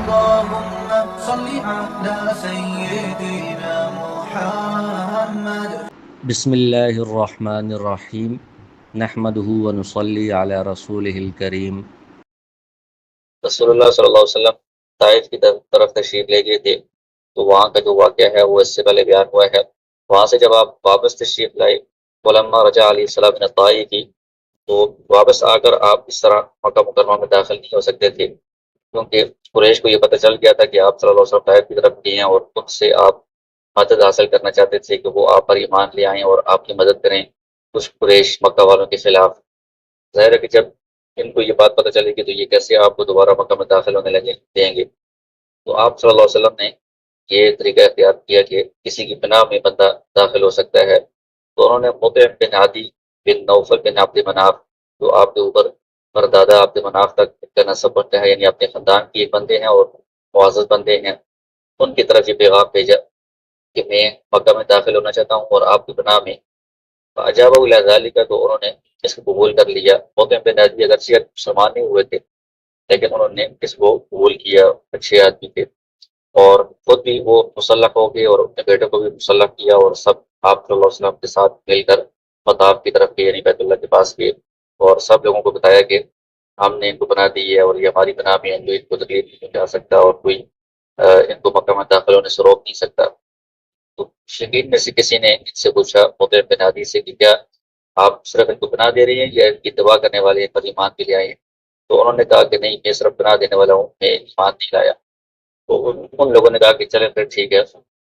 اللهم صل على سيدنا محمد. بسم اللہ الرحمن الرحیم نحمدہ ونصلی علی رسولہ الکریم۔ رسول اللہ صلی اللہ علیہ وسلم طائف کی طرف تشریف لے گئے تھے، تو وہاں کا جو واقعہ ہے وہ اس سے پہلے بیان ہوا ہے۔ وہاں سے جب آپ واپس تشریف لائے، ولما رجع علیہ السلام من الطائف، تو واپس آ کر آپ اس طرح مکہ مکرمہ میں داخل نہیں ہو سکتے تھے، کیونکہ قریش کو یہ پتہ چل گیا تھا کہ آپ صلی اللہ علیہ وسلم طائف کی طرف گئے ہیں، اور ان سے آپ مدد حاصل کرنا چاہتے تھے کہ وہ آپ پر ایمان لے آئیں اور آپ کی مدد کریں کچھ قریش مکہ والوں کے خلاف۔ ظاہر ہے کہ جب ان کو یہ بات پتہ چلے گی تو یہ کیسے آپ کو دوبارہ مکہ میں داخل ہونے لگے دیں گے۔ تو آپ صلی اللہ علیہ وسلم نے یہ طریقہ اختیار کیا کہ کسی کی پناہ میں بندہ داخل ہو سکتا ہے، تو انہوں نے مطعم بن عدی بن نوفل بن عبد مناف، جو آپ کے اوپر پردادا عبد مناف تک کا نسب بنتا ہے، یعنی اپنے خاندان کے بندے ہیں اور معزز بندے ہیں، ان کی طرف یہ پیغام بھیجا کہ میں مکہ میں داخل ہونا چاہتا ہوں اور آپ کی پناہ میں۔ اجابہ الی ذالک، تو انہوں نے اس کو قبول کر لیا۔ مطعم بن عدی اگرچہ مسلمان نہیں ہوئے تھے، لیکن انہوں نے اس کو قبول کیا، اچھے آدمی تھے، اور خود بھی وہ مسلح ہو گئے اور اپنے بیٹے کو بھی مسلح کیا، اور سب آپ صلی اللہ علیہ وسلم کے ساتھ مل کر مطاف کی طرف گئے، یعنی بیت اللہ کے پاس گئے، اور سب لوگوں کو بتایا کہ ہم نے ان کو بنا دی ہے اور یہ ہماری بنا میں ہیں، جو ان کو تکلیف نہیں پہنچا سکتا اور کوئی ان کو مکہ میں داخل ہونے سے روک نہیں سکتا۔ تو شکین میں سے کسی نے ان سے پوچھا مطعم بن عدی سے کہ کیا آپ صرف ان کو بنا دے رہی ہیں یا ان کی دعا کرنے والے ان پر ایمان بھی لے آئے ہیں؟ تو انہوں نے کہا کہ نہیں، میں صرف بنا دینے والا ہوں، میں ایمان نہیں لایا۔ تو ان لوگوں نے کہا کہ چلیں پھر ٹھیک ہے،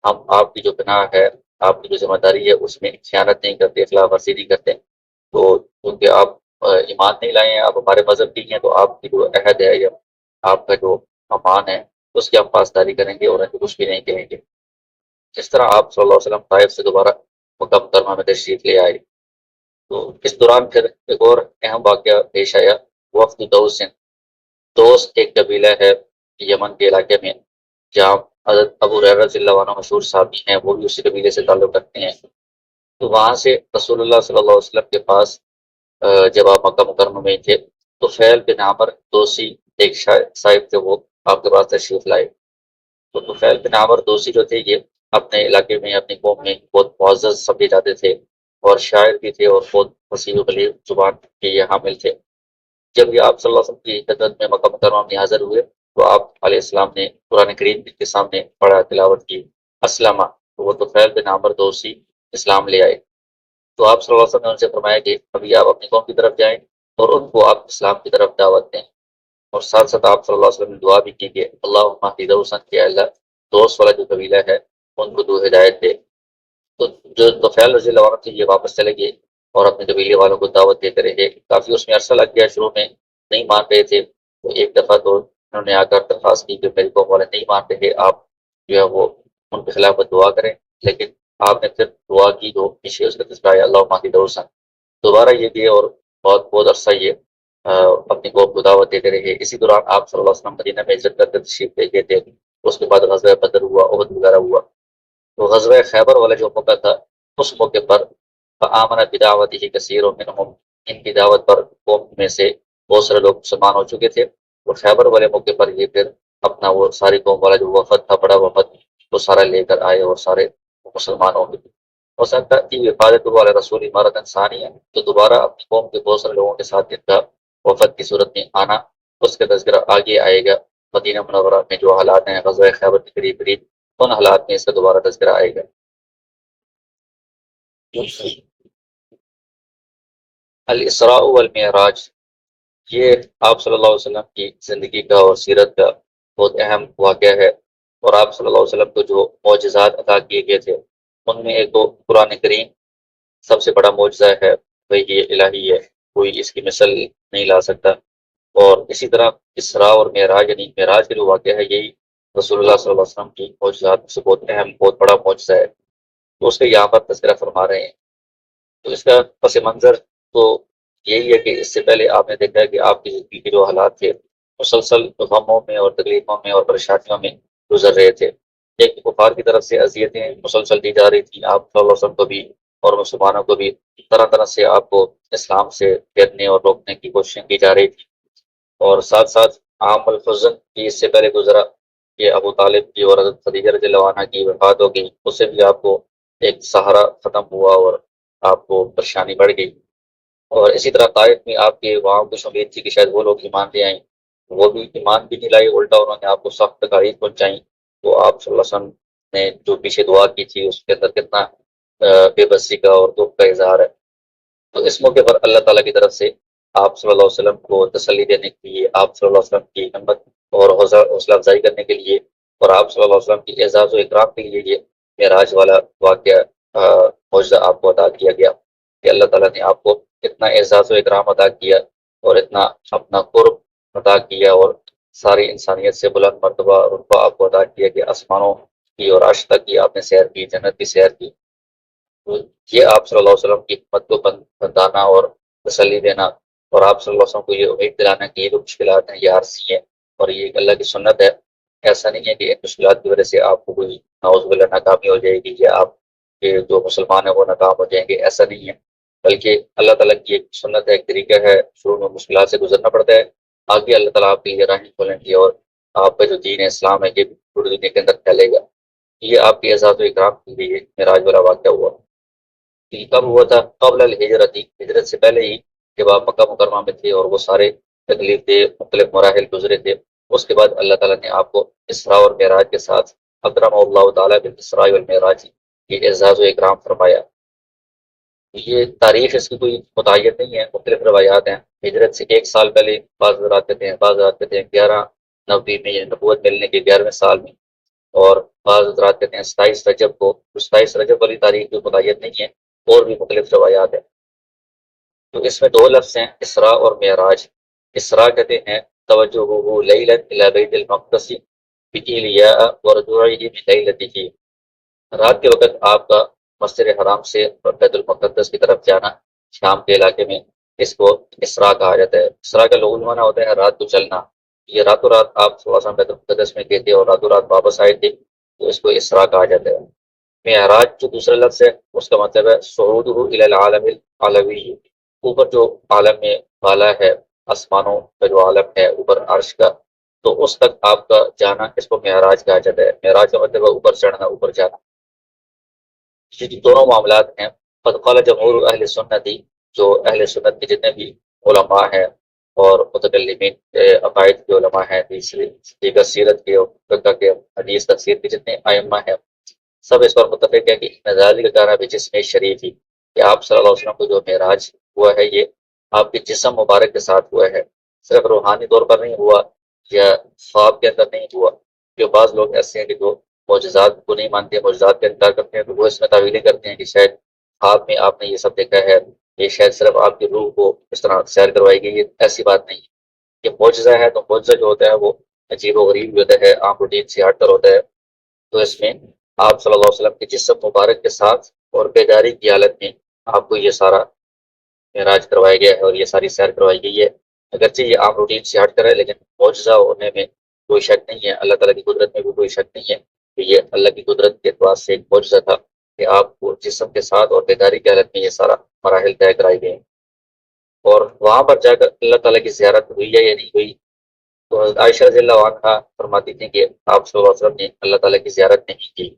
ہم آپ کی جو بنا ہے، آپ کی جو ذمہ داری ہے، اس میں خیانت نہیں کرتے، خلاف ورزی نہیں کرتے، تو کیونکہ آپ ایمان نہیں لائے ہیں، آپ ہمارے مذہب کی ہیں، تو آپ کی جو عہد ہے یا آپ کا جو امان ہے اس کی ہم پاسداری کریں گے اور ان کو کچھ بھی نہیں کہیں گے۔ اس طرح آپ صلی اللہ علیہ وسلم طائف سے دوبارہ مکہ مکرمہ میں تشریف لے آئے۔ تو اس دوران پھر ایک اور اہم واقعہ پیش آیا، وفد دوس۔ دوس ایک قبیلہ ہے یمن کے علاقے میں، جہاں حضرت ابو ہریرہ رضی اللہ عنہ مشہور صحابی ہیں، وہ بھی اسی قبیلے سے تعلق رکھتے ہیں۔ تو وہاں سے رسول اللہ صلی اللہ علیہ وسلم کے پاس جب آپ مکہ مکرمہ میں تھے، تو فیل بن عامر دوسی ایک صاحب تھے، وہ آپ کے پاس تشریف لائے۔ تو طفیل بن عامر دوسی جو تھے، یہ اپنے علاقے میں اپنی قوم میں بہت معزز سمجھے جاتے تھے، اور شاعر بھی تھے، اور بہت فصیح و بلیغ زبان کے یہ حامل تھے۔ جب یہ آپ صلی اللہ علیہ وسلم کی خدمت میں مکہ مکرمہ میں حاضر ہوئے، تو آپ علیہ السلام نے قرآن کریم کے سامنے پڑھا، تلاوت کی، اسلمہ، تو وہ طفیل بن عامر دوسی اسلام لے آئے۔ تو آپ صلی اللہ علیہ وسلم نے ان سے فرمایا کہ ابھی آپ اپنی قوم کی طرف جائیں اور ان کو آپ اسلام کی طرف دعوت دیں، اور ساتھ ساتھ آپ صلی اللہ علیہ وسلم نے دعا بھی کی کہ اللہم اہد دوسا، کہ اللہ دوست والا جو قبیلہ ہے ان کو تو ہدایت دے۔ تو جو طفیل رضی اللہ عنہ تھے، یہ واپس چلے گئے اور اپنے قبیلے والوں کو دعوت دیتے رہے۔ کافی اس میں عرصہ لگ گیا، شروع میں نہیں مان رہے تھے، تو ایک دفعہ تو انہوں نے آ کر درخواست کی کہ میری قوم والے نہیں مان رہے، آپ جو ہے وہ ان کے خلاف دعا کریں، لیکن آپ نے پھر دعا کی، جو پیچھے اس کا تذکرہ ہے اللہم اہد دوسا، دوبارہ یہ گئے اور بہت بہت عرصہ یہ اپنی قوم کو دعوت دیتے رہے۔ اسی دوران آپ صلی اللہ علیہ وسلم مدینہ میں ہجرت کر کے تشریف لے گئے تھے۔ اس کے بعد غزوہ بدر ہوا، احد وغیرہ ہوا۔ تو غزوہ خیبر والا جو موقع تھا، اس موقع پر فآمن بدعوتہ کثیر منہم، ان کی دعوت پر قوم میں سے بہت سارے لوگ مسلمان ہو چکے تھے، اور خیبر والے موقع پر یہ پھر اپنا وہ ساری قوم والا جو وفد تھا، بڑا وفد، وہ سارا لے کر آئے اور سارے مسلمان ہو گئے۔ اور ساتھ حفاظت والے رسول عمارت ثانیہ، تو دوبارہ اپنی قوم کے بہت سارے لوگوں کے ساتھ ان کا وفد کی صورت میں آنا، اس کا تذکرہ آگے آئے گا۔ مدینہ منورہ میں جو حالات ہیں غزوہ خیبر کے قریب قریب، ان حالات میں اس کا دوبارہ تذکرہ آئے گا۔ الاسراء والمعراج، یہ آپ صلی اللہ علیہ وسلم کی زندگی کا اور سیرت کا بہت اہم واقعہ ہے، اور آپ صلی اللہ علیہ وسلم کو جو معجزات عطا کیے گئے تھے، ان میں ایک تو قرآن کریم سب سے بڑا معجزہ ہے، وہی الہی ہے، کوئی اس کی مثل نہیں لا سکتا۔ اور اسی طرح اسراء اور معراج، یعنی معراج کا جو واقعہ ہے، یہی رسول اللہ صلی اللہ علیہ وسلم کی معجزات سے بہت اہم، بہت بڑا معجزہ ہے، تو اس کا یہاں پر تذکرہ فرما رہے ہیں۔ تو اس کا پس منظر تو یہی ہے کہ اس سے پہلے آپ نے دیکھا ہے کہ آپ کی زندگی کے جو حالات تھے، مسلسل غموں میں اور تکلیفوں میں اور پریشانیوں میں گزر رہے تھے۔ ایک کفار کی طرف سے اذیتیں مسلسل دی جا رہی تھیں آپ صلی اللہ علیہ وسلم کو بھی، اور مسلمانوں کو بھی طرح طرح سے آپ کو اسلام سے پھیرنے اور روکنے کی کوششیں کی جا رہی تھی، اور ساتھ ساتھ عام الحزن بھی اس سے پہلے گزرا، کہ ابو طالب کی اور حضرت خدیجہ رضی اللہ عنہ کی وفات ہو گئی، اس سے بھی آپ کو ایک سہارا ختم ہوا اور آپ کو پریشانی بڑھ گئی۔ اور اسی طرح طائف میں آپ کے وہاں کچھ امید تھی کہ شاید وہ لوگ ایمان لے آئیں، وہ بھی ایمان بھی نہیں لائے، الٹا انہوں نے آپ کو سخت تکالیف پہنچائیں۔ تو آپ صلی اللہ علیہ وسلم نے جو پیچھے دعا کی تھی اس کے اندر کتنا بے بسی کا اور دکھ کا اظہار ہے۔ تو اس موقع پر اللہ تعالیٰ کی طرف سے آپ صلی اللہ علیہ وسلم کو تسلی دینے کے لیے، آپ صلی اللہ علیہ وسلم کی ہمت اور حوصلہ افزائی کرنے کے لیے، اور آپ صلی اللہ علیہ وسلم کی اعزاز و اکرام کے لیے یہ معراج والا واقعہ معجزہ آپ کو عطا کیا گیا کہ اللہ تعالیٰ نے آپ کو اتنا اعزاز و اکرام عطا کیا اور اتنا اپنا قرب عطا کیا اور ساری انسانیت سے بلند مرتبہ رتبہ آپ کو عطا کیا کہ آسمانوں کی اور عرش تک کی آپ نے سیر کی، جنت کی سیر کی۔ تو یہ آپ صلی اللہ علیہ وسلم کی حکمت کو بندانا اور تسلی دینا، اور آپ صلی اللہ علیہ وسلم کو یہ امید دلانا کہ یہ جو مشکلات ہیں یہ عارضی ہیں اور یہ ایک اللہ کی سنت ہے۔ ایسا نہیں ہے کہ ان مشکلات کی وجہ سے آپ کو کوئی نعوذ باللہ ناکامی ہو جائے گی یا آپ کے جو مسلمان ہیں وہ ناکام ہو جائیں گے، ایسا نہیں ہے، بلکہ اللہ تعالیٰ کی ایک سنت ہے، ایک طریقہ ہے، شروع میں مشکلات سے گزرنا پڑتا ہے، آگے اللہ تعالیٰ آپ کی یہ راہیں کھولیں گے اور آپ کا جو دین ہے اسلام ہے یہ بھی پوری دنیا کے اندر پھیلے گا۔ یہ آپ کی اعزاز و اکرام کے لیے معراج والا واقعہ ہوا۔ یہ کب ہوا تھا؟ قبل الہجرت، ہجرت سے پہلے ہی، جب آپ مکہ مکرمہ میں تھے اور وہ سارے تکلیف دے مختلف مراحل گزرے تھے، اس کے بعد اللہ تعالیٰ نے آپ کو اسراء اور معراج کے ساتھ اکرم اللہ تعالیٰ بالاسراء والمعراج یہ اعزاز و اکرام فرمایا۔ یہ تاریخ اس کی کوئی متعین نہیں ہے، مختلف روایات ہیں۔ ہجرت سے 1 سال پہلے بعض حضرات کہتے ہیں، بعض حضرات کہتے ہیں 11 نبی میں، یا نبوت ملنے کے 11ویں سال میں، اور بعض حضرات کہتے ہیں 27 رجب کو۔ 27 رجب والی تاریخ جو متعین نہیں ہے، اور بھی مختلف روایات ہیں۔ تو اس میں 2 لفظ ہیں، اسراء اور معراج۔ اسراء کہتے ہیں توجہہ لیلا الی بیت المقدس بإیلیاء ورجوعہ من لیلتہ، رات کے وقت آپ کا مسجد حرام سے بیت المقدس کی طرف جانا شام کے علاقے میں، اس کو اسراء کہا جاتا ہے۔ اسراء کا لغوی معنی ہوتا ہے رات کو چلنا۔ یہ راتوں رات آپ صلی اللہ علیہ وسلم بیت المقدس میں گئے تھے اور راتوں رات واپس آئے تھے، تو اس کو اسراء کہا جاتا ہے۔ معراج جو دوسرا لفظ ہے اس کا مطلب ہے صعودہ الی العالم العلوی، اوپر جو عالم میں بالا ہے، آسمانوں کا جو عالم ہے اوپر عرش کا، تو اس تک آپ کا جانا اس کو معراج کہا جاتا ہے۔ معراج کا مطلب ہے اوپر چڑھنا، اوپر جانا۔ یہ جو دونوں معاملات ہیں، قد قال جمہور اہل سنتی، جو اہل سنت کے جتنے بھی علماء ہیں اور متکلمین عقائد کے علماء ہیں، دیگر سیرت کے اور فقہ کے، حدیث تفسیر کے جتنے ائمہ ہیں، سب اس پر متفق ہے کہ ذالک کان بجسم شریف ہی، کہ آپ صلی اللہ علیہ وسلم کو جو معراج ہوا ہے یہ آپ کے جسم مبارک کے ساتھ ہوا ہے، صرف روحانی طور پر نہیں ہوا یا خواب کے اندر نہیں ہوا۔ جو بعض لوگ ایسے ہیں کہ جو معجزات کو نہیں مانتے، معجزات کا انکار کرتے ہیں، تو وہ اس میں تعویلیں کرتے ہیں کہ شاید خواب میں آپ نے یہ سب دیکھا ہے، یہ شاید صرف آپ کی روح کو اس طرح سیر کروائی گئی ہے۔ ایسی بات نہیں ہے، یہ معجزہ ہے، تو معجزہ جو ہوتا ہے وہ عجیب و غریب ہوتا ہے، عام روٹین سے ہٹ کر ہوتا ہے۔ تو اس میں آپ صلی اللہ علیہ وسلم کے جسم مبارک کے ساتھ اور بیداری کی حالت میں آپ کو یہ سارا معراج کروایا گیا ہے اور یہ ساری سیر کروائی گئی ہے۔ اگرچہ یہ عام روٹین سے ہٹ کر ہے، لیکن معجزہ ہونے میں کوئی شک نہیں ہے، اللہ تعالیٰ کی قدرت میں بھی کوئی شک نہیں ہے کہ یہ اللہ کی قدرت کے اعتبار سے ایک معجزہ تھا کہ آپ کو جسم کے ساتھ اور بیداری کی حالت میں یہ سارا مراحل طے کرائی گئے۔ اور وہاں پر جا کر اللہ تعالیٰ کی زیارت ہوئی ہے یا نہیں ہوئی، تو حضرت عائشہ رضی اللہ عنہا فرماتی تھیں کہ آپ صلی اللہ علیہ وسلم نے اللہ تعالیٰ کی زیارت نہیں کی،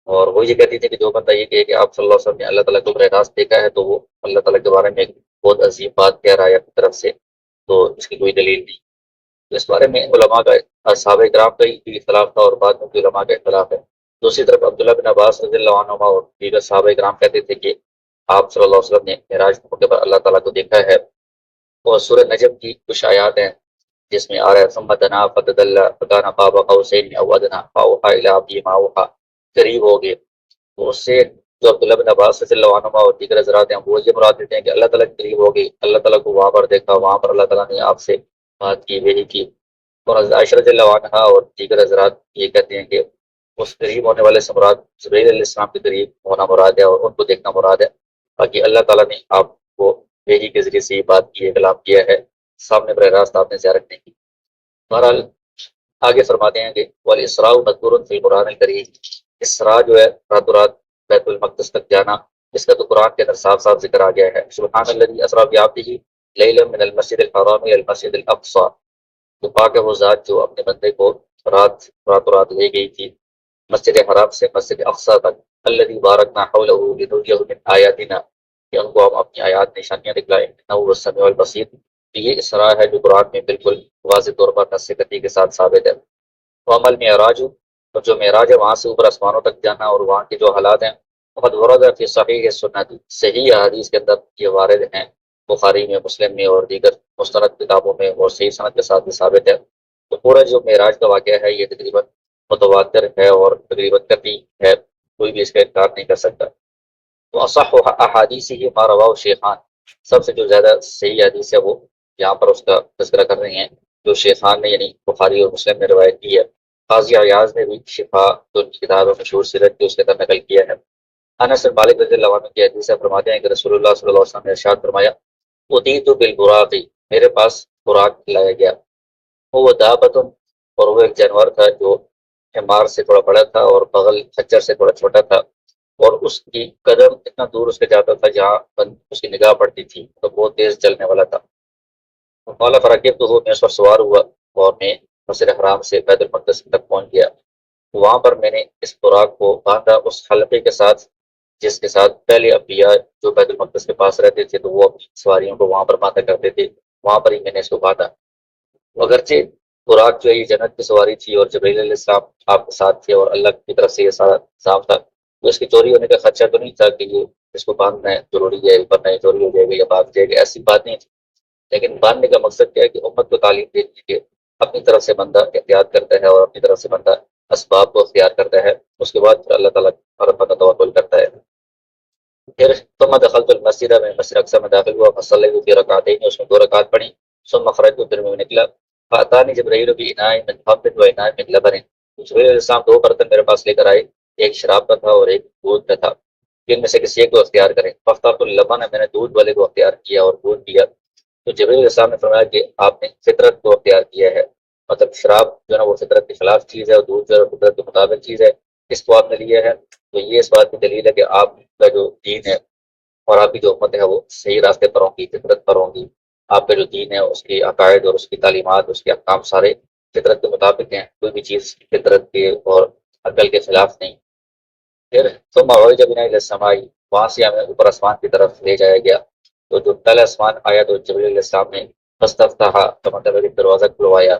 اور وہ یہ کہتی تھی کہ جو بندہ یہ کہے کہ آپ صلی اللہ علیہ وسلم نے اللہ تعالیٰ کو براہ راست دیکھا ہے، تو وہ اللہ تعالیٰ کے بارے میں ایک بہت عظیم بات کہہ رہا ہے اپنی طرف سے، تو اس کی کوئی دلیل نہیں۔ تو اس بارے میں علماء کا، اصحاب کرام کا ہی اختلاف تھا اور بعد میں بھی علماء کا اختلاف ہے۔ دوسری طرف عبداللہ بن عباس رضی اللہ عنہ اور دیگر صحابہ کرام کہتے تھے کہ آپ صلی اللہ علیہ وسلم نے معراج کے موقع پر اللہ تعالیٰ کو دیکھا ہے، اور سورہ نجم کی کچھ آیات ہیں جس میں آ رہا ہے ثم دنا فتدلی فکان قاب قوسین او ادنی فاوحی الی عبدہ ما اوحی، قریب ہو گئے۔ تو اس سے جو عبداللہ بن عباس رضی اللہ عنہ اور دیگر حضرات ہیں وہ یہ مراد دیتے ہیں کہ اللہ تعالیٰ کے قریب ہو گئی، اللہ تعالیٰ کو وہاں پر دیکھا، وہاں پر اللہ تعالیٰ نے آپ سے بات کی، وحی کی۔ اور حضرت عائشہ رضی اللہ عنہا اور دیگر حضرات یہ کہتے ہیں کہ اس قریب ہونے والے سے مراد جبرائیل علیہ السلام کے قریب ہونا مراد ہے اور ان کو دیکھنا مراد ہے، باقی اللہ تعالیٰ نے آپ کو وحی کے ذریعے سے یہ بات کی ہے، کلام کیا ہے، سامنے براہ راست آپ نے زیارت نہیں کی۔ بہرحال آگے فرماتے ہیں کہ والاسراء مذکور فی القرآن الکریم، اسراء جو ہے راتوں رات بیت المقدس تک جانا، اس کا تو قرآن کے اندر صاف صاف ذکر آ گیا ہے۔ سبحان الذی اسریٰ بعبدہ لیلا من المسجد الحرام الی المسجد الاقصی، تو پاک ہے وہ ذات جو اپنے بندے کو رات لے گئی تھی مسجد حرام سے مسجد اقصی تک، الذی بارکنا حولہ لنریہ من آیاتنا، کہ ان کو ہم اپنی آیات نشانیاں دکھلائیں، انہ هو السمیع البصیر۔ تو یہ اسراء ہے جو قرآن میں بالکل واضح طور پر نص قطعی کے ساتھ ثابت ہے۔ وعمل معراج، اور جو معراج ہے وہاں سے اوپر آسمانوں تک جانا اور وہاں کے جو حالات ہیں، وقد ورد فی صحیح سنت، صحیح احادیث کے اندر یہ وارد ہیں، بخاری میں، مسلم میں اور دیگر مستند کتابوں میں، اور صحیح سند کے ساتھ بھی ثابت ہے۔ تو پورا جو معراج کا واقعہ ہے یہ تقریباً متواتر ہے اور تقریباً قطعی ہے، کوئی بھی اس کا انکار نہیں کر سکتا۔ تو اصح احادیث ہی ما رواہ شیخان، سب سے جو زیادہ صحیح حدیث ہے وہ یہاں پر اس کا تذکرہ کر رہے ہیں جو شیخان نے یعنی بخاری اور مسلم نے روایت کی ہے۔ قاضی عیاض نے بھی شفا جو ان کی کتاب ہے مشہور سیرت کی اس کے اندر نقل کیا ہے۔ انس بن مالک رضی اللہ عنہ کی حدیث سے فرماتے ہیں کہ رسول اللہ صلی اللہ علیہ وسلم نے ارشاد فرمایا، اتیت بالبراق، میرے پاس براق لایا گیا، وہ دابۃ، اور وہ ایک جانور تھا جو حمار سے تھوڑا بڑا تھا اور بغل خچر سے تھوڑا چھوٹا تھا، اور اس کی قدم اتنا دور اس کے جاتا تھا جہاں اس کی نگاہ پڑتی تھی، تو بہت تیز چلنے والا تھا۔ قال فرکبتہ، میں اس پر سوار ہوا اور میں مسجد حرام سے بیت المقدس تک پہنچ گیا۔ وہاں پر میں نے اس براق کو باندھا اس حلقے کے ساتھ جس کے ساتھ پہلے انبیاء جو بیت المقدس کے پاس رہتے تھے تو وہ اپنی سواریوں کو وہاں پر باندھا کرتے تھے، وہاں پر ہی میں نے اس کو باندھا۔ اگرچہ براق جو ہے یہ جنت کی سواری تھی اور جبرائیل علیہ السلام آپ کے ساتھ تھے اور اللہ کی طرف سے یہ سارا انتظام تھا، تو اس کی چوری ہونے کا خدشہ تو نہیں تھا کہ یہ اس کو باندھنا ہے ضروری ہے ورنہ یہ چوری ہو جائے گی یا بھاگ جائے گی، ایسی بات نہیں تھی۔ لیکن باندھنے کا مقصد کیا ہے کہ امت کو تعلیم دینے کے اپنی طرف سے بندہ احتیاط کرتا ہے اور اپنی طرف سے بندہ اسباب کو اختیار کرتا ہے، اس کے بعد پھر اللہ تعالیٰ پر بندہ توکل کرتا ہے۔ پھر ثم دخلت المسجد، میں مسجد اقصی میں داخل ہوا، فصلیت فی رکعتین، اس میں 2 رکعت پڑھی، ثم خرجت، پھر میں نکلا، فاتانی جبرائیل باناء من خمر واناء من لبن، جبرائیل علیہ السلام 2 برتن میرے پاس لے کر آئے، ایک شراب کا تھا اور ایک دودھ کا تھا، ان میں سے کسی ایک کو اختیار کریں۔ فاخترت اللبن، میں نے دودھ والے کو اختیار کیا اور دودھ پیا۔ تو جبرائیل علیہ السلام نے فرمایا کہ آپ نے فطرت کو اختیار کیا ہے، مطلب شراب جو ہے نا وہ فطرت کے خلاف چیز ہے اور دودھ جو ہے فطرت کے مطابق چیز ہے، اس کو آپ نے لیا ہے، تو یہ اس بات کی دلیل ہے کہ آپ کا جو دین ہے اور آپ کی جو امت ہے وہ صحیح راستے پر ہوں گی، فطرت پر ہوں گی۔ آپ کا جو دین ہے اس کے عقائد اور اس کی تعلیمات، اس کے احکام سارے فطرت کے مطابق ہیں، کوئی بھی چیز فطرت کے اور عقل کے خلاف نہیں۔ پھر ثم عرج بنا الی السماء، وہاں سے ہمیں اوپر آسمان کی طرف لے جایا گیا، تو جو پہلا آسمان آیا تو جبرائیل علیہ السلام نے فاستفتح، تو مطلب ہے کہ دروازہ کھلوایا،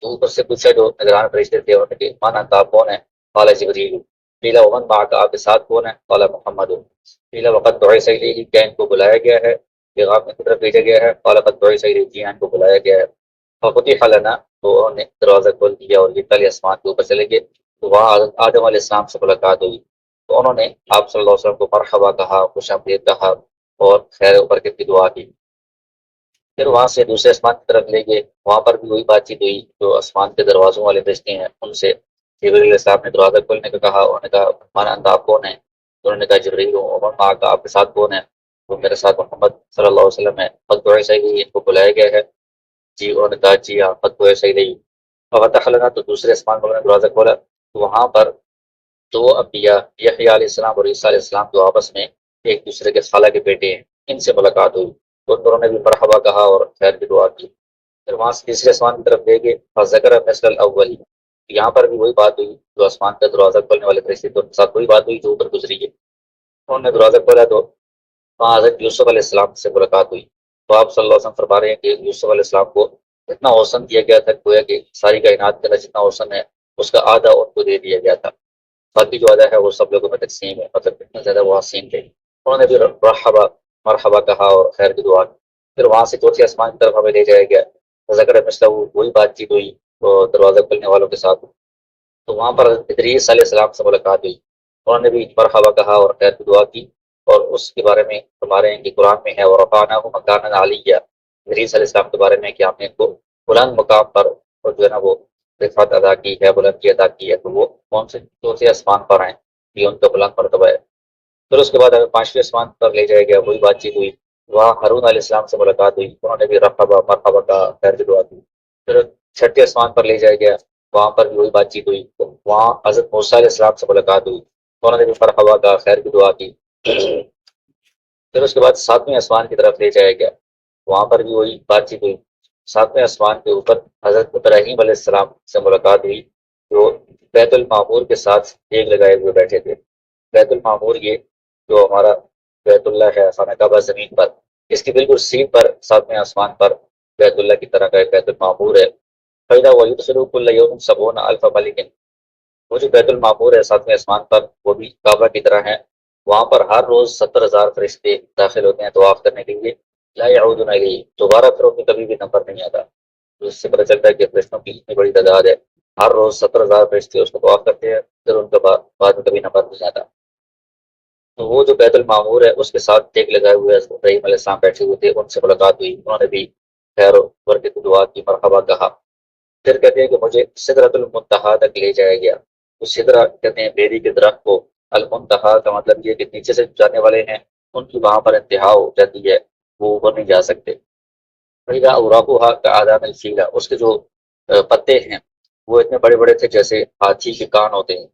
تو اوپر سے پوچھا جو نگران فرشتے تھے انہوں نے کہ من انت، آپ کون ہے؟ قال جبریل، قیل ومن معک، آپ کے ساتھ کون ہے؟ قال محمد، قیل وقد بعث الیہ، کیا ان کو بلایا گیا ہے، پیغام کی طرف بھیجا گیا ہے؟ قال قد بعث الیہ، جی ہاں ان کو بلایا گیا ہے۔ ففتح لنا، تو انہوں نے دروازہ کھول دیا اور یہ پہلے آسمان کے اوپر چلے گئے، تو وہاں حضرت آدم علیہ السلام سے ملاقات ہوئی، تو انہوں نے آپ صلی اللہ علیہ وسلم کو مرحبا کہا، خوش آمدید کہا اور خیر و برکت کی دعا کی۔ پھر وہاں سے دوسرے آسمان کی طرف لے گئے، وہاں پر بھی وہی بات چیت ہوئی جو آسمان کے دروازوں والے فرشتے ہیں ان سے۔ جبرائیل علیہ السلام نے دروازہ کھولنے کو کہا، انہوں نے کہا من انت، آپ کون ہیں؟ انہوں نے کہا جبرائیل ہوں۔ ومن معک، آپ کے ساتھ کون ہے؟ تو میرے ساتھ محمد صلی اللہ علیہ وسلم ہے۔ قد بعث الیہ، ان کو بلایا گیا ہے؟ جی، انہوں نے کہا جی ہاں، قد بعث الیہ۔ ففتح لنا، تو دوسرے آسمان والوں نے دروازہ کھولا، تو وہاں پر 2 انبیاء یحییٰ علیہ السلام اور عیسیٰ علیہ السلام جو آپس میں ایک دوسرے کے خالہ کے بیٹے ہیں، ان سے ملاقات ہوئی، تو انہوں نے بھی مرحبا کہا اور خیر کی دعا کی۔ پھر وہاں سے تیسرے آسمان کی طرف لے گئے، فذکر مثل الاول، یہاں پر بھی وہی بات ہوئی جو آسمان کا دروازہ کھولنے والے فرشتے تھے ان کے ساتھ وہی بات ہوئی جو اوپر گزری ہے۔ انہوں نے دروازہ کھولا تو وہاں حضرت یوسف علیہ السلام سے ملاقات ہوئی، تو آپ صلی اللہ علیہ وسلم فرما رہے ہیں کہ یوسف علیہ السلام کو اتنا حسن دیا گیا تھا گویا کہ ساری کائنات کے اندر جتنا حسن ہے اس کا آدھا ان کو دے دیا گیا تھا، باقی جو آدھا ہے وہ سب لوگوں میں تقسیم ہے، مطلب اتنا زیادہ وہ حسین تھے۔ انہوں نے بھی مرحبا کہا اور خیر کی دعا کی۔ پھر وہاں سے چوتھے آسمان کی طرف ہمیں لے جایا گیا، ذکر مثلا وہی بات چیت ہوئی تو دروازہ کھلنے والوں کے ساتھ، تو وہاں پر ادریس علیہ السلام سے ملاقات ہوئی، انہوں نے بھی مرحبا کہا اور خیر کی دعا کی، اور اس کے بارے میں ہمارے ہیں کہ قرآن میں ہے ورفعناہ مکانا علیہ، ادریس علیہ السلام کے بارے میں کہ آپ نے ان کو بلند مقام پر اور جو ہے نا وہ رفعت ادا کی ہے، بلندی ادا کی ہے، تو وہ کون سے چوتھے آسمان پر ہیں، یہ ان کا بلند مرتبہ ہے۔ پھر اس کے بعد ہمیں 5ویں آسمان پر لے جایا گیا، وہی بات چیت ہوئی، وہاں ہارون علیہ السلام سے ملاقات ہوئی، انہوں نے بھی مرحبا کا خیر کی دعا کی۔ پھر 6ٹھے آسمان پر لے جایا گیا، وہاں پر بھی وہی بات چیت ہوئی، تو وہاں حضرت موسیٰ علیہ السلام سے ملاقات ہوئی، انہوں نے بھی مرحبا کا خیر کی دعا کی۔ پھر اس کے بعد 7ویں آسمان کی طرف لے جایا گیا، وہاں پر بھی وہی بات چیت ہوئی، ساتویں آسمان کے اوپر حضرت ابراہیم علیہ السلام سے ملاقات ہوئی، جو بیت المعمور کے ساتھ ایک لگائے ہوئے بیٹھے تھے۔ بیت المعمور یہ جو ہمارا بیت اللہ ہے خانہ کعبہ زمین پر، اس کی بالکل سین پر ساتویں آسمان پر بیت اللہ کی طرح کا ایک بیت المعمور ہے۔ فَإِذَا وَيُدْخِلُ كُلَّ يَوْمٍ 70 أَلْفَ مَلِكٍ، وہ جو بیت المعمور ہے ساتویں آسمان پر وہ بھی کعبہ کی طرح ہے، وہاں پر ہر روز 70,000 فرشتے داخل ہوتے ہیں طواف کرنے کے لیے، لا یعودون الیہ، دوبارہ پھر ان میں کبھی بھی نمبر نہیں آتا۔ تو اس سے پتہ چلتا ہے کہ فرشتوں کی اتنی بڑی تعداد ہے، ہر روز 70,000 فرشتے اس کو طواف کرتے ہیں، پھر ان کا بعد میں کبھی نمبر نہیں آتا۔ تو وہ جو بیت المعمور ہے اس کے ساتھ ٹیک لگائے ہوئے حضرت ابراہیم علیہ السلام بیٹھے ہوئے تھے، ان سے ملاقات ہوئی، انہوں نے بھی خیر و برکت کی دعا کی، مرحبا کہا۔ پھر کہتے ہیں کہ مجھے سدرۃ المنتہا تک لے جایا گیا۔ تو سدرہ کہتے ہیں بیری کے درخت کو، المنتہا کا مطلب یہ کہ نیچے سے جانے والے ہیں ان کی وہاں پر انتہا ہو جاتی ہے، وہ اوپر نہیں جا سکتے۔ فَإِذَا أَوْرَاقُهَا كَأَعْلَامِ الْفِيلَ، اس کے جو پتے ہیں وہ اتنے بڑے بڑے تھے جیسے ہاتھی کے کان ہوتے ہیں،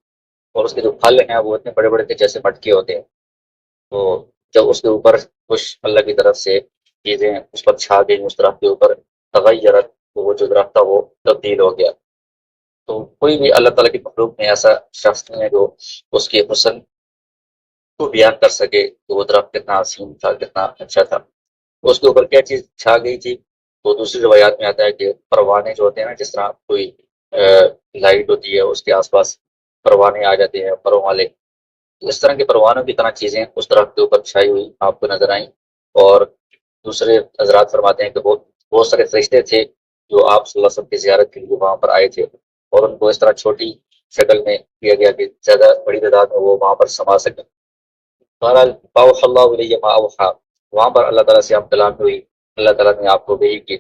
اور اس کے جو پھل ہیں وہ اتنے بڑے بڑے تھے جیسے مٹکے ہوتے ہیں۔ تو جب اس کے اوپر کچھ اللہ کی طرف سے چیزیں اس پر چھا گئی اس درخت کے اوپر، تغیرت، تو وہ جو درخت تھا وہ تبدیل ہو گیا۔ تو کوئی بھی اللہ تعالیٰ کی مخلوق میں ایسا شخص نہیں ہے جو اس کے حسن کو بیان کر سکے کہ وہ درخت کتنا حسین تھا، کتنا اچھا تھا۔ اس کے اوپر کیا چیز چھا گئی تھی، تو دوسری روایات میں آتا ہے کہ پروانے جو ہوتے ہیں نا، جس طرح کوئی لائٹ ہوتی ہے اس کے آس پاس پروانے آ جاتے ہیں پروں والے، اس طرح کے پروانوں کی طرح چیزیں اس درخت کے اوپر چھائی ہوئی آپ کو نظر آئیں۔ اور دوسرے حضرات فرماتے ہیں کہ بہت سارے فرشتے تھے جو آپ صلی اللہ علیہ وسلم کی زیارت کے لیے وہاں پر آئے تھے، اور ان کو اس طرح چھوٹی شکل میں کیا گیا کہ زیادہ بڑی تعداد میں وہ وہاں پر سما سکیں۔ بہرحال فَأَوْحَى اللَّهُ إِلَيَّ مَا أَوْحَىٰ، وہاں پر اللہ تعالیٰ سے آپ کلام ہوئی، اللہ تعالیٰ نے آپ کو بھیج کی،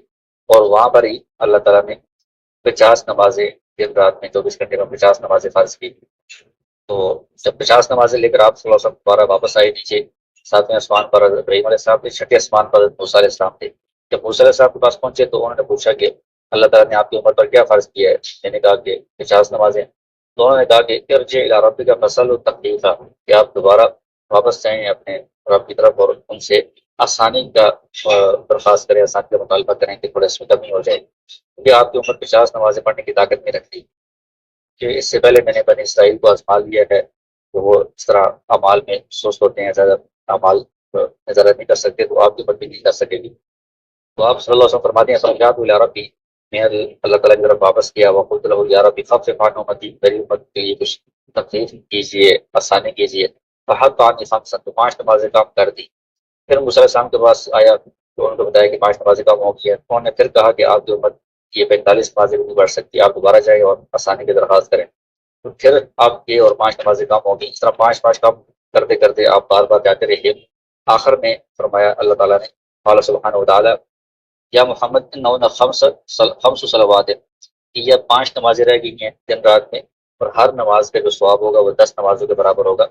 اور وہاں پر ہی اللہ تعالیٰ نے 50 نمازیں دن رات میں 24 گھنٹے میں 50 نمازیں فرض کی۔ تو جب 50 نمازیں لے کر آپ صلی اللہ علیہ وسلم دوبارہ واپس آئے نیچے ساتویں آسمان پر، حضرت ابراہیم علیہ السلام تھے، چھٹے آسمان پر حضرت موسیٰ علیہ السلام تھے۔ جب موسیٰ علیہ السلام کے پاس پہنچے تو انہوں نے پوچھا کہ اللہ تعالیٰ نے آپ کی عمر پر کیا فرض کیا ہے؟ میں نے کہا کہ 50 نمازیں۔ تو انہوں نے کہا کہ ارجع الی ربک فاسألہ تخفیفا، کہ آپ دوبارہ واپس جائیں اپنے رب کی طرف اور ان سے آسانی کا درخواست کریں، آسانی کا مطالبہ کریں کہ تھوڑا اس میں کمی ہو جائے، کیونکہ آپ کی عمر 50 نمازیں پڑھنے کی طاقت نہیں رکھتی۔ کہ اس سے پہلے میں نے بنی اسرائیل کو آزما لیا ہے، تو وہ اس طرح اعمال میں سست ہوتے ہیں، زیادہ اعمال زیادہ نہیں کر سکتے، تو آپ کی عمر بھی نہیں کر سکے گی۔ تو آپ صلی اللہ علیہ وسلم فرماتے ہیں فرجعت الی ربی، میں اللہ تعالیٰ کی طرف واپس کیا، وقلت له یا ربی خفف عن امتی، میری امت کے لیے کچھ تخفیف کیجیے، آسانی کیجیے۔ فحط عنی خمسا، تو 5 نمازیں کام کر دی۔ پھر موسیٰ علیہ السلام کے پاس آیا تو ان کو بتایا کہ 5 نمازیں کام ہو گئی ہے۔ انہوں نے پھر کہا کہ آپ کی امت یہ 45 نمازیں بھی نہیں بڑھ سکتی، آپ دوبارہ جائیں اور آسانی کی درخواست کریں۔ تو پھر آپ کے اور 5 نمازیں کام ہو گئی، اس طرح 5 کام کرتے کرتے آپ بار بار جاتے رہے۔ آخر میں فرمایا اللہ تعالیٰ نے، قال سبحانہ وتعالی یا محمد انہن خمس صلوات، کہ یہ 5 نمازیں رہ گئی ہیں دن رات میں، اور ہر نماز کا جو ثواب ہوگا وہ 10 نمازوں کے برابر ہوگا۔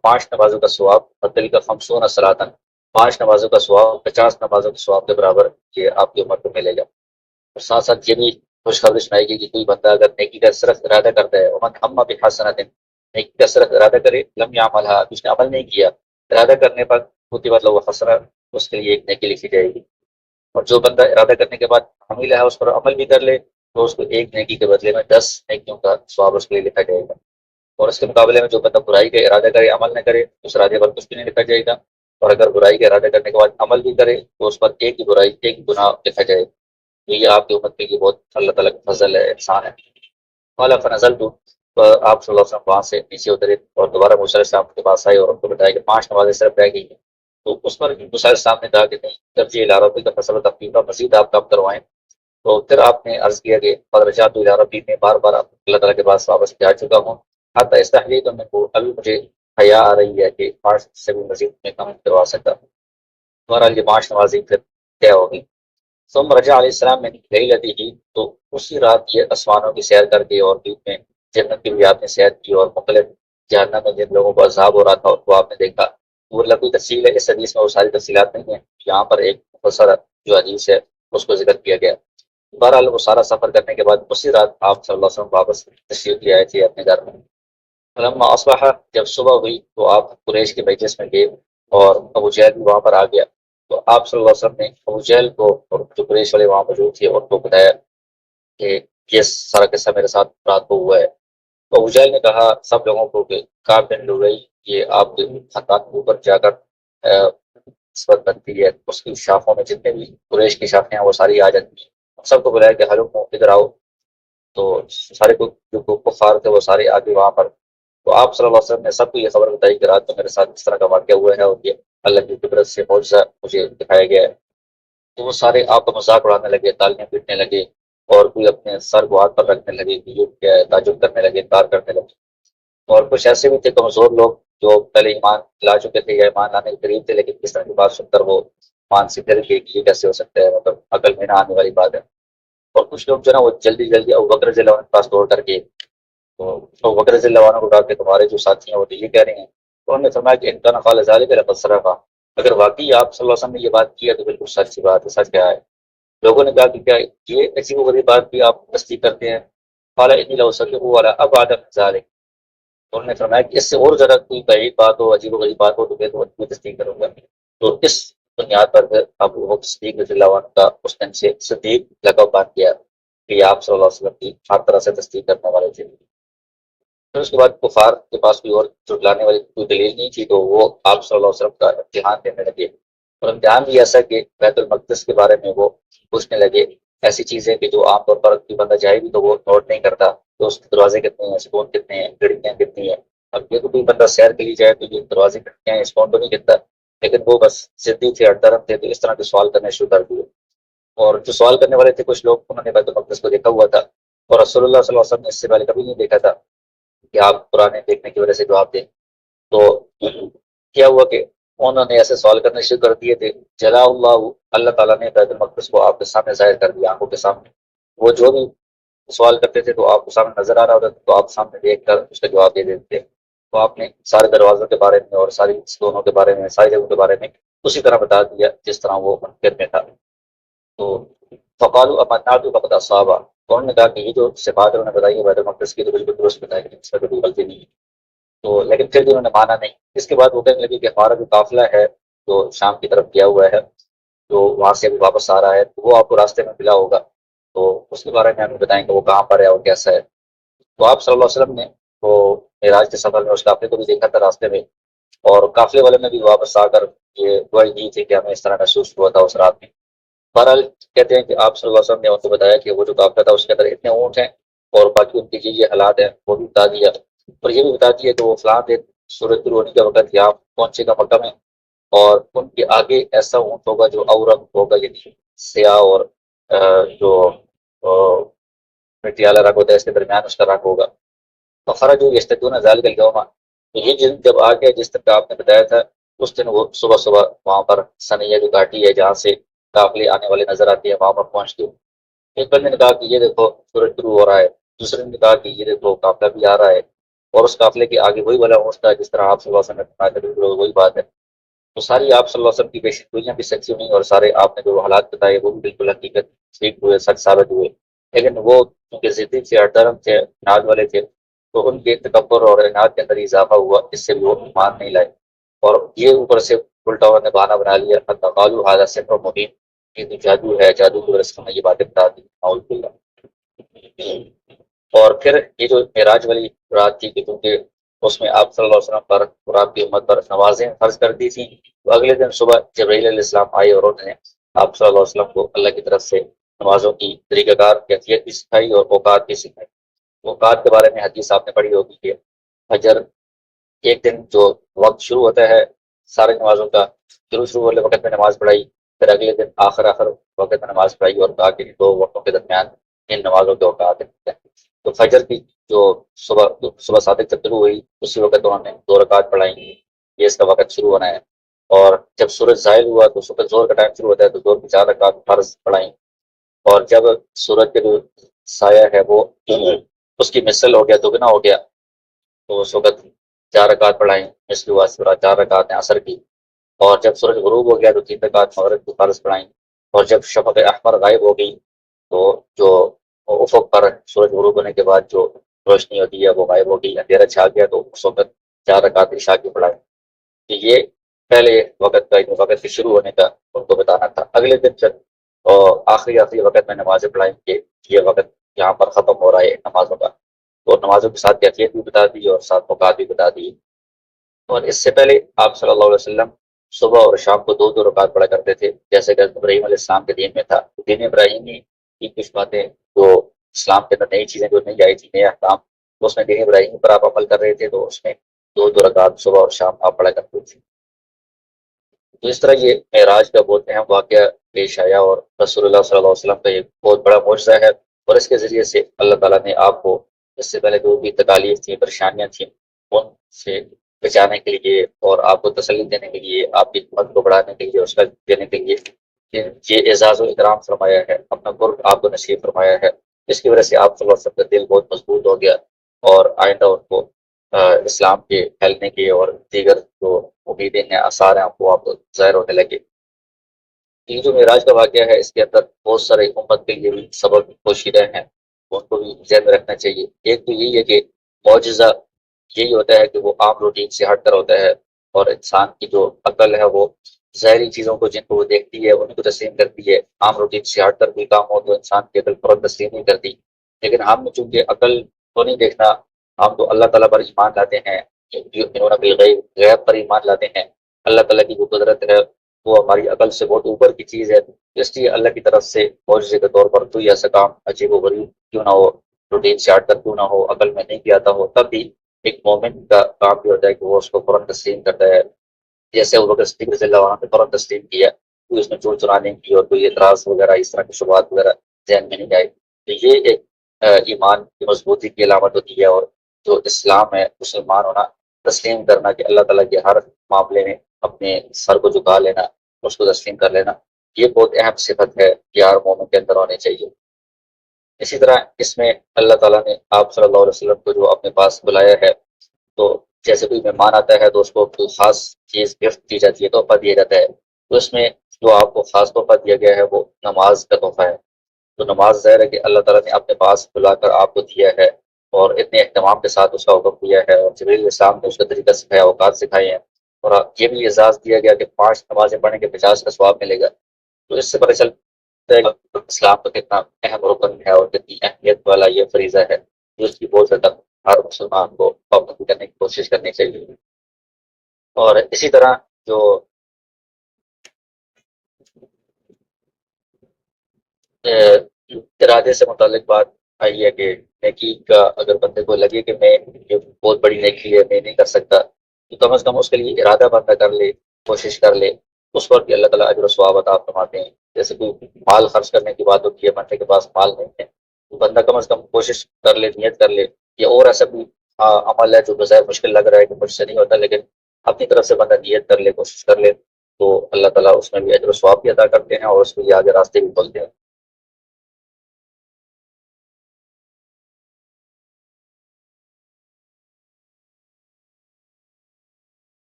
5 نمازوں کا ثواب بدل کا 50 صلاۃ، 5 نمازوں کا ثواب 50 نمازوں کے ثواب کے برابر یہ آپ کی امت کو ملے گا۔ اور ساتھ ساتھ یہ بھی خوشخبری سنائی گئی کہ کوئی بندہ اگر نیکی کا صرف ارادہ کرتا ہے، ومن ہم بحسنۃ، نیکی کا صرف ارادہ کرے، لم یعملھا، اس نے عمل نہیں کیا، ارادہ کرنے پر کتبت لہ حسنہ، اس کے لیے ایک نیکی لکھی جائے گی۔ اور جو بندہ ارادہ کرنے کے بعد عمل ہے اس پر عمل بھی کر لے تو اس کو ایک نیکی کے بدلے میں 10 نیکیوں کا ثواب اس کے لیے لکھا جائے گا۔ اور اس کے مقابلے میں جو بندہ برائی کا ارادہ کرے عمل نہ کرے، اس ارادے پر کچھ بھی نہیں لکھا جائے گا، اور اگر برائی کا ارادہ کرنے کے بعد عمل بھی کرے تو اس پر ایک ہی برائی، ایک ہی گناہ لکھا جائے گا۔ تو یہ آپ کی امت کے لیے بہت اللہ تعالیٰ کا فضل ہے، احسان ہے۔ قال فنزلت، تو آپ صلی اللہ علیہ وسلم وہاں سے نیچے اترے اور دوبارہ موسیٰ علیہ السلام کے پاس آئے اور ان کو بتایا کہ 5 نمازیں صرف رہ گئی ہیں۔ تو اس پر موسیٰ علیہ السلام نے کہا کہ نہیں، ترجیع الی ربک فاسألہ تخفیفا، مزید آپ کام کروائیں۔ تو پھر آپ نے عرض کیا کہ قد رجعت الی ربی، میں بار بار اللہ تعالیٰ کے پاس واپس جا چکا ہوں، حتی استحییت منہ، ابھی مجھے حیا آ رہی ہے کہ 5 سے بھی مزید میں کام کروا سکتا ہوں۔ بہرحال یہ 5 نمازیں پھر طے ہو گئی۔ ثم رجع علیہ السلام من لیلتہ، تو اسی رات یہ آسمانوں کی سیر کر کے اور دن میں جنت کی بھی آپ نے سیر کی، اور مختلف جہنم میں جن لوگوں کو عذاب ہو رہا تھا ان کو آپ نے دیکھا۔ وہ لغوی تفصیل ہے، اس حدیث میں وہ ساری تفصیلات نہیں ہیں، یہاں پر ایک مختصر جو حدیث ہے اس کو ذکر کیا گیا۔ بہرحال وہ سارا سفر کرنے کے بعد اسی رات آپ صلی اللہ علیہ وسلم واپس تشریف لے آئے تھے اپنے گھر میں۔ فلما اصبح، جب صبح ہوئی تو آپ قریش کے مجلس میں گئے اور ابو جہل بھی وہاں پر آ گیا۔ تو آپ صلی اللہ علیہ وسلم نے ابو جہل کو اور جو قریش والے وہاں موجود تھے ان کو بتایا کہ یہ سارا قصہ میرے ساتھ رات کو ہوا ہے۔ تو ابو جہل نے کہا سب لوگوں کو کہ کعب بن لؤئی یہ آپ کے خاندان کے اوپر جا کر نسبت بنتی ہے، اس کی شاخوں میں جتنے بھی قریش کی شاخیں ہیں وہ ساری آ جاتی ہیں، سب کو بلایا کہ ہلو ادھر آؤ۔ تو سارے کو جو کفار تھے وہ سارے آگے وہاں پر۔ تو آپ صلی اللہ علیہ وسلم نے سب کو یہ خبر بتائی کہ رات کو میرے ساتھ اس طرح کا واقعہ ہوا ہے اور یہ اللہ کی قدرت سے معجزہ مجھے دکھایا گیا ہے۔ تو وہ سارے آپ کا مذاق اڑانے لگے، تالیاں پیٹنے لگے، اور کوئی اپنے سر کو ہاتھ پر رکھنے لگے کہ یہ کیا ہے، تعجب کرنے لگے، انکار کرنے لگے۔ اور کچھ ایسے بھی تھے کمزور لوگ جو پہلے ایمان لا چکے تھے یا ایمان لانے کے قریب تھے، لیکن کس طرح کی بات سن کر وہ مان سے ڈر گئے کہ یہ کیسے ہو سکتا ہے، مطلب عقل میں نہ آنے والی بات ہے۔ اور کچھ لوگ جو ہے نا وہ جلدی جلدی ابو بکر رضی اللہ عنہ کے پاس دوڑ کر کے تو ابو بکر رضی اللہ عنہ کو ڈاک کے تمہارے جو ساتھی ہیں وہ تو یہ کہہ رہے ہیں۔ تو انہوں نے فرمایا کہ ان کا نقال ذالک لقد صدقا، اگر واقعی آپ صلی اللہ علیہ وسلم نے یہ بات کی ہے تو بالکل سچ کی بات ہے، سچ کیا ہے۔ لوگوں نے کہا کہ کیا یہ ایسی وہ غریب بات بھی آپ تصدیق کرتے ہیں؟ قال انی لاصدق ولا ابعد من ذلک، تو انہوں نے فرمایا کہ اس سے اور ذرا کوئی بعید بات ہو، عجیب و غریب بات ہو تو میں تو کی تصدیق کروں گا۔ تو اس بنیاد پر پھر ابو بکر صدیق رضی اللہ عنہ کا اس دن سے صدیق لقب بن گیا کہ یہ آپ صلی اللہ علیہ وسلم کی ہر طرح سے تصدیق کرنے والے تھے۔ پھر اس کے بعد کفار کے پاس کوئی اور جھٹلانے والی کوئی دلیل نہیں تھی، تو وہ آپ صلی اللہ علیہ وسلم کا امتحان دینے لگے، اور امتحان بھی ایسا کہ بیت المقدس کے بارے میں وہ پوچھنے لگے ایسی چیزیں کہ جو عام طور پر کوئی بندہ جائے بھی تو وہ نوٹ نہیں کرتا، تو اس کے دروازے کتنے ہیں، ستون کتنے ہیں، کھڑکیاں کتنی ہیں۔ اب یہ تو کوئی بندہ سیر کے لیے جائے تو یہ دروازے کھڑکیاں ہیں، ستون تو نہیں گنتا، لیکن وہ بس ضدی تھے، اڑترم تھے، تو اس طرح کے سوال کرنے شروع کر دیے۔ اور جو سوال کرنے والے تھے کچھ لوگ انہوں نے بیت المقدس کو دیکھا ہوا تھا، اور رسول اللہ صلی اللہ علیہ وسلم نے اس سے پہلے کبھی نہیں دیکھا تھا کہ آپ پرانے دیکھنے کی وجہ سے جواب دیں۔ تو کیا ہوا کہ انہوں نے ایسے سوال کرنے شروع کر دیے تھے، جلا اللہ، اللہ تعالیٰ نے بیت المقدس کو آپ کے سامنے ظاہر کر دیا، آنکھوں کے سامنے۔ وہ جو بھی سوال کرتے تھے تو آپ کو سامنے نظر آ رہا ہوتا تھا، تو آپ سامنے دیکھ کر اس کا جواب دے دیتے تھے۔ تو آپ نے سارے دروازوں کے بارے میں اور ساری ستونوں کے بارے میں، ساری جگہوں کے بارے میں اسی طرح بتا دیا جس طرح وہ منکر میں تھا۔ تو فقالوا امنا فقد اصابا، تو انہوں نے کہا کہ یہ جو صفات انہوں نے بتائی ہے بیت المقدس کی تو بالکل درست بتائی ہے، اس میں کوئی غلطی نہیں ہے۔ تو لیکن پھر بھی انہوں نے مانا نہیں۔ اس کے بعد وہ کہنے لگے کہ ہمارا جو قافلہ ہے جو شام کی طرف گیا ہوا ہے، جو وہاں سے ابھی واپس آ رہا ہے، تو وہ آپ کو راستے میں ملا ہوگا، تو اس کے بارے میں ہمیں بتائیں کہ وہ کہاں پر ہے اور کیسا ہے۔ تو آپ صلی اللہ علیہ وسلم نے وہ معراج کے سفر میں اس قافلے کو بھی دیکھا تھا راستے میں، اور قافلے والے نے بھی واپس آ کر یہ گواہی دی تھی کہ ہمیں اس طرح محسوس ہوا تھا اس رات میں۔ بہرحال کہتے ہیں کہ آپ صلی اللہ علیہ وسلم نے ان کو بتایا کہ وہ جو قافلہ تھا اس کے اندر اتنے اونٹ ہیں، اور باقی ان کے یہ حالات ہیں وہ بھی بتا دیا، اور یہ بھی بتا دیا کہ وہ فلاں دن سورج طلوع ہونے کے وقت یہاں پہنچے گا مکہ میں، اور ان کے آگے ایسا اونٹ ہوگا جو اورنگ ہوگا، یعنی سیاہ اور جو مٹی والا رنگ ہوتا ہے اس کے درمیان اس کا رنگ ہوگا۔ فخرجوا یستدون ذلک اليوم، تو یہ دن جب آ گیا جس طرح آپ نے بتایا تھا، اس دن وہ صبح صبح وہاں پر سنیہ جو گھاٹی ہے جہاں سے قافلے آنے والے نظر آتے ہیں وہاں پر پہنچتے ہیں۔ ایک بندے نے کہا کہ یہ دیکھو سورج طلوع ہو رہا ہے، دوسرے نے کہا کہ یہ دیکھو قافلہ بھی آ رہا ہے، اور اس قافلے کے آگے وہی والا اونٹ تھا جس طرح آپ صلی اللہ علیہ وسلم نے فرمایا تھا، بالکل وہی بات ہے۔ تو ساری آپ صلی اللہ علیہ وسلم کی پیشن گوئیاں بھی سچی ہوئی، اور سارے آپ نے جو حالات بتائے وہ بھی بالکل حقیقت ٹھیک ہوئے، سچ ثابت ہوئے۔ لیکن وہ کیونکہ ضدی تھے، اڑترم تھے، ناز والے تھے، تو ان کے تکبر اور اناد کے اندر اضافہ ہوا، اس سے وہ ایمان نہیں لائے، اور یہ اوپر سے الٹا انہوں نے بہانہ بنا لیا، حتی قالوا ھذا سحر مبین، یہ تو جادو ہے، جادو کی وجہ سے ہمیں یہ باتیں بتا دی، اعوذ باللہ۔ اور پھر یہ جو معراج والی رات تھی کہ کیونکہ اس میں آپ صلی اللہ علیہ وسلم پر اور آپ کی امت پر نمازیں فرض کر دی تھیں، تو اگلے دن صبح جبرائیل علیہ السلام آئے اور انہوں نے آپ صلی اللہ علیہ وسلم کو اللہ کی طرف سے نمازوں کی طریقہ کار کیفیت بھی سکھائی اور اوقات بھی سکھائی۔ اوقات کے بارے میں حدیث آپ نے پڑھی ہوگی کہ فجر ایک دن جو وقت شروع ہوتا ہے سارے نمازوں کا، شروع والے وقت میں نماز پڑھائی، پھر اگلے دن آخر وقت میں نماز پڑھائی، اور کہا کہ دو وقتوں کے درمیان ان نمازوں کے اوقات ہیں۔ تو فجر کی جو صبح صادق جب شروع ہوئی اسی وقت انہوں نے 2 رکعت پڑھائیں، یہ اس کا وقت شروع ہونا ہے۔ اور جب سورج زائل ہوا تو صبح زور کا ٹائم شروع ہوتا ہے، تو زور کی 4 رکعت فرض پڑھائیں، اور جب سورج کے جو سایہ ہے وہ اس کی مثل ہو گیا، دگنا ہو گیا، تو اس وقت 4 رکعت پڑھائیں، مثل ہوا 4 رکعت ہیں عصر کی۔ اور جب سورج غروب ہو گیا تو 3 رکعت مغرب کی فرض پڑھائیں، اور جب شفق احمر غائب ہو گئی تو جو افق پر سورج غروب ہونے کے بعد جو روشنی ہوتی ہے وہ غائب ہو گئی، اندھیرا چھا گیا، تو اس وقت 4 رکعت عشاء کی پڑھائیں۔ تو یہ پہلے وقت کا وقت کے شروع ہونے کا ان کو بتانا تھا۔ اگلے دن جب اور آخری وقت میں نمازیں پڑھائیں کہ یہ وقت یہاں پر ختم ہو رہا ہے نمازوں کا، تو نمازوں کے ساتھ کیفیت بھی بتا دی اور ساتھ اوقات بھی بتا دی۔ اور اس سے پہلے آپ صلی اللہ علیہ وسلم صبح اور شام کو 2 رکعت پڑھا کرتے تھے، جیسے کہ ابراہیم علیہ السلام کے دین میں تھا۔ دین ابراہیمی کی کچھ باتیں جو اسلام کے اندر نئی چیزیں جو نہیں آئی تھی، نئے احکام، تو اس میں دین ابراہیم پر آپ عمل کر رہے تھے، تو اس میں 2 رکعت صبح اور شام آپ پڑھا کرتے تھے۔ تو اس طرح یہ معراج کا بہت اہم واقعہ پیش آیا، اور رسول اللہ صلی اللہ علیہ وسلم کا یہ بہت بڑا معجزہ ہے، اور اس کے ذریعے سے اللہ تعالیٰ نے آپ کو اس سے پہلے جو بھی تکالیف تھیں، پریشانیاں تھیں، ان سے بچانے کے لیے اور آپ کو تسلی دینے کے لیے، آپ کی ہمت کو بڑھانے کے لیے، اس کا دینے کے لیے یہ اعزاز و اکرام فرمایا ہے، اپنا قرب آپ کو نصیب فرمایا ہے، جس کی وجہ سے آپ صلی اللہ علیہ وسلم کا دل بہت مضبوط ہو گیا، اور آئندہ ان کو اسلام کے پھیلنے کے اور دیگر جو امیدیں ہیں، آثار ہیں، آپ کو ظاہر ہونے لگے۔ یہ جو معراج کا واقعہ ہے، اس کے اندر بہت سارے امت کے لیے بھی سبب پوشیدہ ہیں، ان کو بھی ذہن میں رکھنا چاہیے۔ ایک تو یہی ہے کہ معجزہ یہی ہوتا ہے کہ وہ عام روٹین سے ہٹ کر ہوتا ہے، اور انسان کی جو عقل ہے وہ ظاہری چیزوں کو جن کو وہ دیکھتی ہے ان کو تسلیم کرتی ہے۔ عام روٹین سے ہٹ کر کوئی کام ہو تو انسان کی عقل فوراً تسلیم نہیں کرتی، لیکن ہم چونکہ عقل کو نہیں دیکھنا، ہم تو اللہ تعالیٰ پر ایمان لاتے ہیں، یؤمنون بالغیب، غیب پر ایمان لاتے ہیں۔ اللہ تعالیٰ کی جو قدرت ہے وہ ہماری عقل سے بہت اوپر کی چیز ہے، اس لیے اللہ کی طرف سے معجزے کے طور پر کوئی ایسا کام عجیب و غریب کیوں نہ ہو، روٹین سے ہٹ کر کیوں نہ ہو، عقل میں نہیں بھی آتا ہو، تب بھی ایک مومن کا کام بھی ہوتا ہے کہ وہ اس کو فوراً تسلیم کرتا ہے۔ جیسے ابو بکر صدیق رضی اللہ عنہ نے فوراً تسلیم کیا، کوئی اس میں چور چرانے کی اور کوئی اعتراض وغیرہ اس طرح کی شبہات وغیرہ ذہن میں نہیں آئی۔ تو یہ ایک ایمان کی مضبوطی کی علامت ہوتی ہے، اور جو اسلام ہے، مسلمان ہونا، تسلیم کرنا کہ اللہ تعالیٰ کے ہر معاملے میں اپنے سر کو جھکا لینا، اس کو تسلیم کر لینا، یہ بہت اہم صفت ہے کہ ہر مومن کے اندر ہونی چاہیے۔ اسی طرح اس میں اللہ تعالیٰ نے آپ صلی اللہ علیہ وسلم کو جو اپنے پاس بلایا ہے، تو جیسے کوئی مہمان آتا ہے تو اس کو کوئی خاص چیز گفٹ دی جاتی ہے، تحفہ دیا جاتا ہے، تو اس میں جو آپ کو خاص تحفہ دیا گیا ہے وہ نماز کا تحفہ ہے۔ تو نماز ظاہر ہے کہ اللہ تعالیٰ نے اپنے پاس بلا کر آپ کو دیا ہے، اور اتنے اہتمام کے ساتھ اس کا حکم دیا ہے، اور جبریل علیہ السلام نے اس کا طریقہ سکھایا، اوقات سکھائے ہیں، اور یہ بھی اعزاز دیا گیا کہ 5 نمازیں پڑھنے کے 50 کا ثواب ملے گا۔ تو اس سے پتہ چلتا ہے کہ اسلام کا کتنا اہم رکن ہے اور کتنی اہمیت والا یہ فریضہ ہے، جو اس کی بہت زیادہ ہر مسلمان کو پابند کرنے کی کوشش کرنی چاہیے۔ اور اسی طرح جو ارادے سے متعلق بات آئی ہے کہ نیکی کا اگر بندے کو لگے کہ میں یہ بہت بڑی نیکی ہے، میں نہیں کر سکتا، تو کم از کم اس کے لیے ارادہ بندہ کر لے، کوشش کر لے، اس پر بھی اللہ تعالیٰ اجر و ثواب عطا فرماتے ہیں۔ جیسے کوئی مال خرچ کرنے کی بات ہوتی ہے، بندے کے پاس مال نہیں ہے، تو بندہ کم از کم کوشش کر لے، نیت کر لے، یا اور ایسا کوئی عمل ہے جو بظاہر مشکل لگ رہا ہے کہ مجھ سے نہیں ہوتا، لیکن اپنی طرف سے بندہ نیت کر لے، کوشش کر لے، تو اللہ تعالیٰ اس میں بھی اجر و ثواب بھی عطا کرتے ہیں، اور اس کے لیے آگے راستے بھی کھولتے ہیں۔